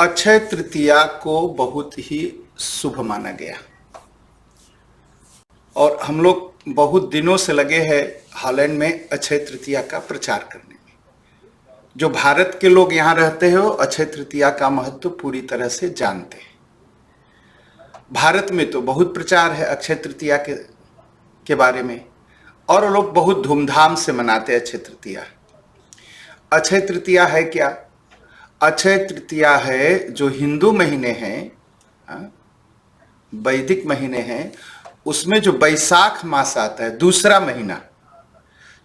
अक्षय तृतीया को बहुत ही शुभ माना गया और हम लोग बहुत दिनों से लगे हैं हॉलैंड में अक्षय तृतीया का प्रचार करने में। जो भारत के लोग यहाँ रहते हो अक्षय तृतीया का महत्व पूरी तरह से जानते हैं। भारत में तो बहुत प्रचार है अक्षय तृतीया के बारे में और लोग बहुत धूमधाम से मनाते हैं अक्षय तृतीया। अक्षय तृतीया है क्या? अक्षय तृतीया है जो हिंदू महीने हैं, वैदिक महीने हैं, उसमें जो बैसाख मास आता है, दूसरा महीना।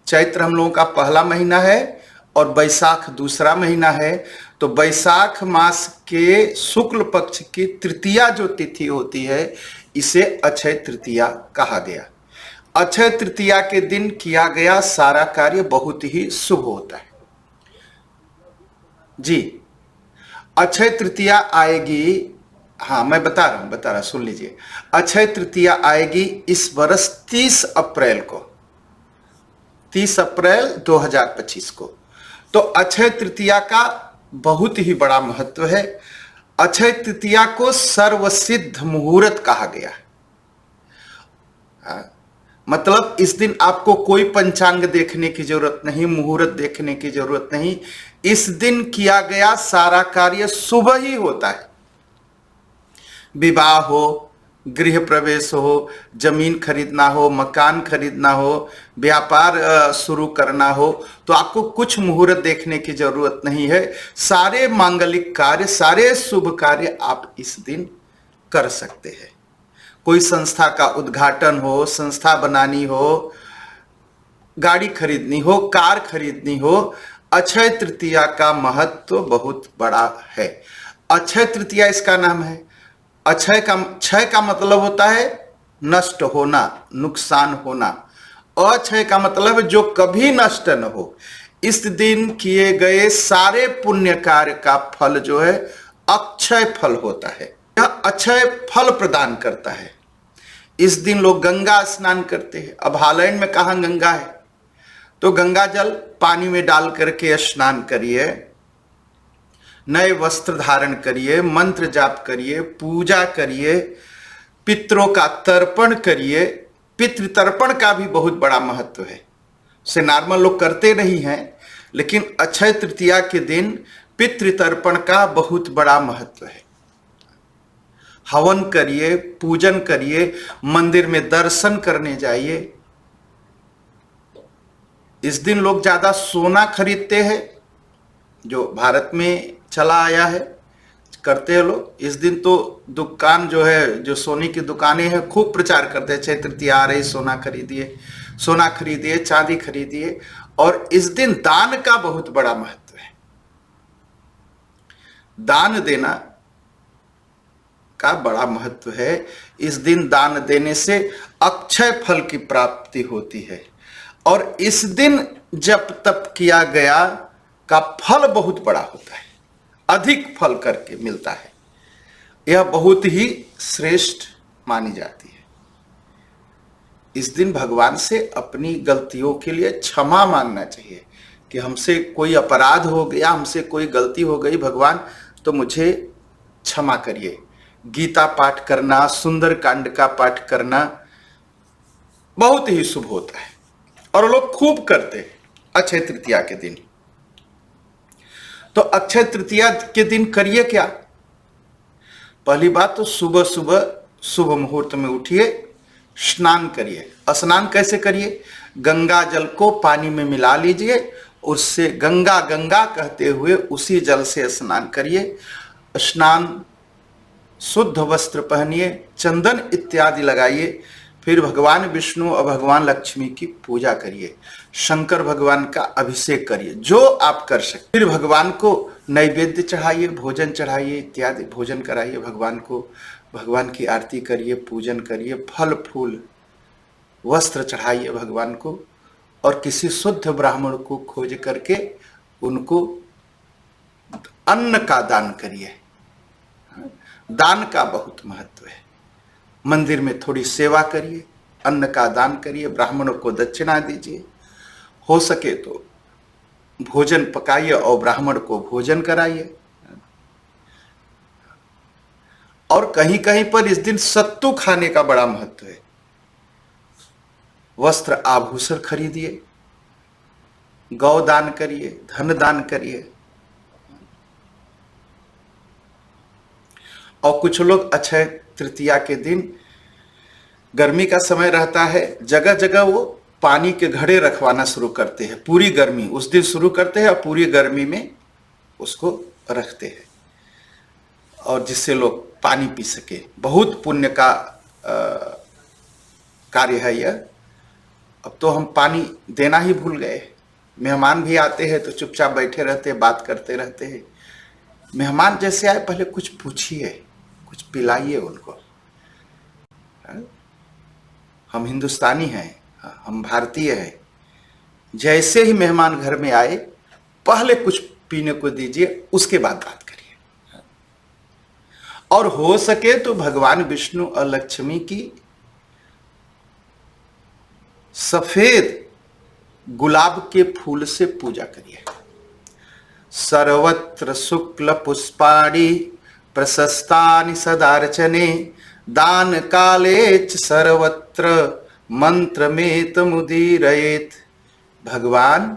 चैत्र हम लोगों का पहला महीना है और बैसाख दूसरा महीना है। तो बैसाख मास के शुक्ल पक्ष की तृतीया जो तिथि होती है इसे अक्षय तृतीया कहा गया। अक्षय तृतीया के दिन किया गया सारा कार्य बहुत ही शुभ होता है जी। अक्षय तृतीया आएगी, हाँ मैं बता रहा सुन लीजिए। अक्षय तृतीया आएगी इस वर्ष 30 अप्रैल को, 30 अप्रैल 2025 को। तो अक्षय तृतीया का बहुत ही बड़ा महत्व है। अक्षय तृतीया को सर्वसिद्ध मुहूर्त कहा गया। मतलब इस दिन आपको कोई पंचांग देखने की जरूरत नहीं, मुहूर्त देखने की जरूरत नहीं। इस दिन किया गया सारा कार्य शुभ ही होता है। विवाह हो, गृह प्रवेश हो, जमीन खरीदना हो, मकान खरीदना हो, व्यापार शुरू करना हो, तो आपको कुछ मुहूर्त देखने की जरूरत नहीं है। सारे मांगलिक कार्य, सारे शुभ कार्य आप इस दिन कर सकते हैं। कोई संस्था का उद्घाटन हो, संस्था बनानी हो, गाड़ी खरीदनी हो, कार खरीदनी हो, अक्षय तृतीया का महत्व बहुत बड़ा है। अक्षय तृतीया इसका नाम है। क्षय का मतलब होता है नष्ट होना, नुकसान होना। अक्षय का मतलब जो कभी नष्ट न हो। इस दिन किए गए सारे पुण्य कार्य का फल जो है अक्षय फल होता है। यह अक्षय फल प्रदान करता है। इस दिन लोग गंगा स्नान करते हैं। अब हॉलैंड में कहाँ गंगा है? तो गंगा जल पानी में डाल करके स्नान करिए, नए वस्त्र धारण करिए, मंत्र जाप करिए, पूजा करिए, पितरों का तर्पण करिए। पितृतर्पण का भी बहुत बड़ा महत्व है। उसे नॉर्मल लोग करते नहीं हैं, लेकिन अक्षय तृतीया के दिन पितृतर्पण का बहुत बड़ा महत्व है। हवन करिए, पूजन करिए, मंदिर में दर्शन करने जाइए। इस दिन लोग ज्यादा सोना खरीदते हैं, जो भारत में चला आया है, करते हैं लोग। इस दिन तो दुकान जो है, जो सोने की दुकानें हैं, खूब प्रचार करते हैं, अक्षय तृतीया आ रही, सोना खरीदिए, सोना खरीदिए, चांदी खरीदिए। और इस दिन दान का बहुत बड़ा महत्व है। दान देना का बड़ा महत्व है। इस दिन दान देने से अक्षय फल की प्राप्ति होती है और इस दिन जप तप किया गया का फल बहुत बड़ा होता है, अधिक फल करके मिलता है। यह बहुत ही श्रेष्ठ मानी जाती है। इस दिन भगवान से अपनी गलतियों के लिए क्षमा मांगना चाहिए कि हमसे कोई अपराध हो गया, हमसे कोई गलती हो गई, भगवान तो मुझे क्षमा करिए। गीता पाठ करना, सुंदर कांड का पाठ करना बहुत ही शुभ होता है और लोग खूब करते हैं अक्षय तृतीया के दिन। तो अक्षय तृतीया के दिन करिए क्या? पहली बात तो सुबह सुबह शुभ मुहूर्त में उठिए, स्नान करिए। स्नान कैसे करिए? गंगा जल को पानी में मिला लीजिए, उससे गंगा गंगा कहते हुए उसी जल से स्नान करिए। स्नान, शुद्ध वस्त्र पहनिए, चंदन इत्यादि लगाइए, फिर भगवान विष्णु और भगवान लक्ष्मी की पूजा करिए, शंकर भगवान का अभिषेक करिए, जो आप कर सकते। फिर भगवान को नैवेद्य चढ़ाइए, भोजन चढ़ाइए, इत्यादि भोजन कराइए भगवान को, भगवान की आरती करिए, पूजन करिए, फल फूल वस्त्र चढ़ाइए भगवान को और किसी शुद्ध ब्राह्मण को खोज करके उनको अन्न का दान करिए। दान का बहुत महत्व है। मंदिर में थोड़ी सेवा करिए, अन्न का दान करिए, ब्राह्मणों को दक्षिणा दीजिए, हो सके तो भोजन पकाइए और ब्राह्मण को भोजन कराइए। और कहीं कहीं पर इस दिन सत्तू खाने का बड़ा महत्व है। वस्त्र आभूषण खरीदिए, गौ दान करिए, धन दान करिए। और कुछ लोग अक्षय तृतीया के दिन, गर्मी का समय रहता है, जगह जगह वो पानी के घड़े रखवाना शुरू करते हैं। पूरी गर्मी उस दिन शुरू करते हैं और पूरी गर्मी में उसको रखते हैं, और जिससे लोग पानी पी सके। बहुत पुण्य का कार्य है यह। अब तो हम पानी देना ही भूल गए। मेहमान भी आते हैं तो चुपचाप बैठे रहते हैं, बात करते रहते हैं। मेहमान जैसे आए पहले कुछ पूछिए, कुछ पिलाइए उनको। हम हिंदुस्तानी हैं, हम भारतीय हैं। जैसे ही मेहमान घर में आए पहले कुछ पीने को दीजिए, उसके बाद बात करिए। और हो सके तो भगवान विष्णु और लक्ष्मी की सफेद गुलाब के फूल से पूजा करिए। सर्वत्र शुक्ल पुष्पाणि प्रशस्तानि सदार्चने दान काले च सर्वत्र मंत्रमेत मुदीरयेत। भगवान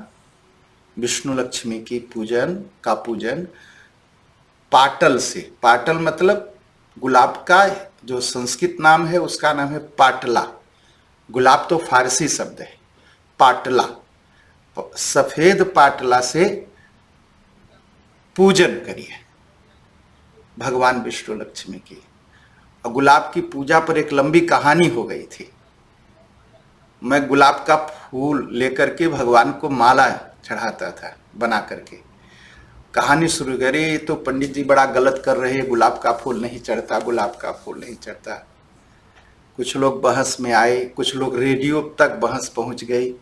विष्णु लक्ष्मी की पूजन पाटल से, पाटल मतलब गुलाब का जो संस्कृत नाम है उसका नाम है पाटला। गुलाब तो फारसी शब्द है, पाटला, सफेद पाटला से पूजन करिए भगवान विष्णु लक्ष्मी की। और गुलाब की पूजा पर एक लंबी कहानी हो गई थी। मैं गुलाब का फूल लेकर के भगवान को माला चढ़ाता था बना करके। कहानी शुरू करी तो पंडित जी बड़ा गलत कर रहे हैं, गुलाब का फूल नहीं चढ़ता, गुलाब का फूल नहीं चढ़ता। कुछ लोग बहस में आए, कुछ लोग रेडियो तक बहस पहुंच गई।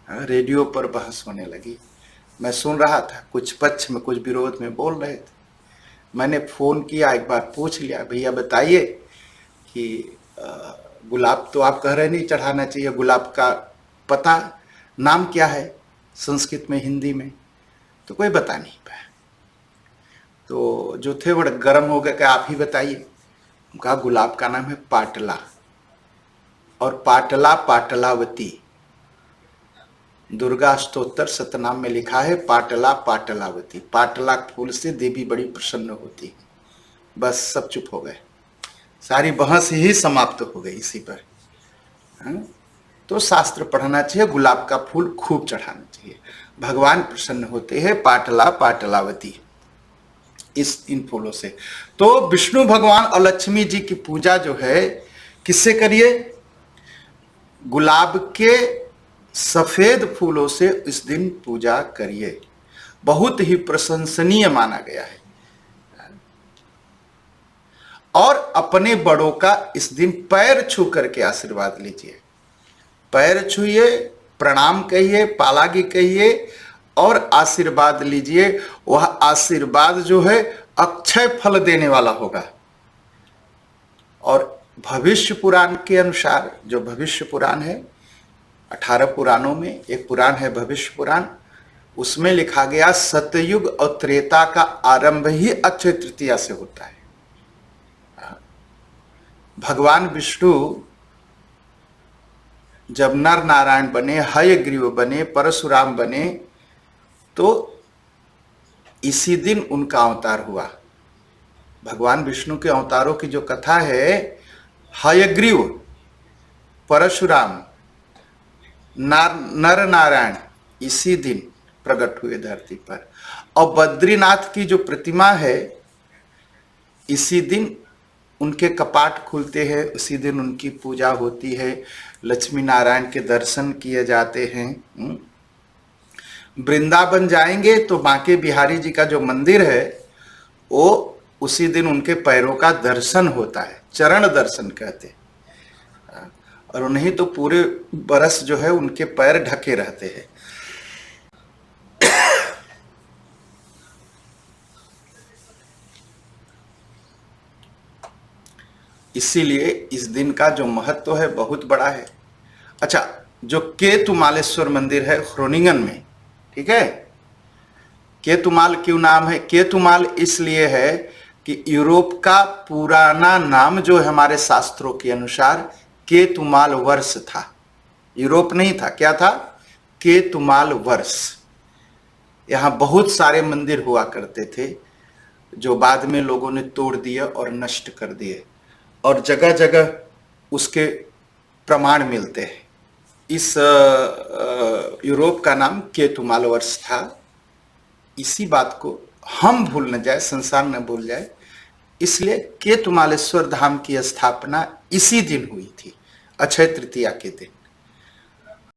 रेडियो पर बहस होने लगी। मैं सुन रहा था, कुछ पक्ष में कुछ विरोध में बोल रहे थे। मैंने फ़ोन किया, एक बार पूछ लिया, भैया बताइए कि गुलाब तो आप कह रहे नहीं चढ़ाना चाहिए, गुलाब का पता नाम क्या है संस्कृत में, हिंदी में? तो कोई बता नहीं पाया। तो जो थे बड़े गर्म हो गए कि आप ही बताइए। कहा गुलाब का नाम है पाटला, और पाटला पाटलावती। दुर्गा स्तोत्र सतनाम में लिखा है पाटला पाटलावती। पाटला फूल से देवी बड़ी प्रसन्न होती है। बस सब चुप हो गए, सारी बहस ही समाप्त हो गई इसी पर। तो शास्त्र पढ़ना चाहिए, गुलाब का फूल खूब चढ़ाना चाहिए, भगवान प्रसन्न होते हैं। पाटला पाटलावती इन फूलों से। तो विष्णु भगवान और लक्ष्मी जी की पूजा जो है किससे करिए? गुलाब के सफेद फूलों से इस दिन पूजा करिए। बहुत ही प्रशंसनीय माना गया है। और अपने बड़ों का इस दिन पैर छू करके आशीर्वाद लीजिए। पैर छूइए, प्रणाम कहिए, पालागी कहिए और आशीर्वाद लीजिए। वह आशीर्वाद जो है अक्षय फल देने वाला होगा। और भविष्य पुराण के अनुसार, जो भविष्य पुराण है, 18 पुराणों में एक पुराण है भविष्य पुराण, उसमें लिखा गया सतयुग और त्रेता का आरंभ ही अक्षय तृतीया से होता है। भगवान विष्णु जब नर नारायण बने, हयग्रीव बने, परशुराम बने, तो इसी दिन उनका अवतार हुआ। भगवान विष्णु के अवतारों की जो कथा है, हयग्रीव, परशुराम, नर नारायण इसी दिन प्रकट हुए धरती पर। और बद्रीनाथ की जो प्रतिमा है, इसी दिन उनके कपाट खुलते हैं, उसी दिन उनकी पूजा होती है, लक्ष्मी नारायण के दर्शन किए जाते हैं। वृंदावन जाएंगे तो बांके बिहारी जी का जो मंदिर है, वो उसी दिन उनके पैरों का दर्शन होता है, चरण दर्शन कहते हैं। और उन्हें तो पूरे बरस जो है उनके पैर ढके रहते हैं। इसीलिए इस दिन का जो महत्व है बहुत बड़ा है। अच्छा, जो केतुमालेश्वर मंदिर है ख्रोनिंगन में, ठीक है, केतुमाल क्यों नाम है? केतुमाल इसलिए है कि यूरोप का पुराना नाम जो है हमारे शास्त्रों के अनुसार केतुमाल वर्ष था। यूरोप नहीं था, क्या था? केतुमाल वर्ष। यहाँ बहुत सारे मंदिर हुआ करते थे जो बाद में लोगों ने तोड़ दिए और नष्ट कर दिए, और जगह जगह उसके प्रमाण मिलते हैं। इस यूरोप का नाम केतुमाल वर्ष था। इसी बात को हम भूल न जाए, संसार न भूल जाए, इसलिए केतुमालेश्वर धाम की स्थापना इसी दिन हुई थी, अक्षय तृतीया के दिन।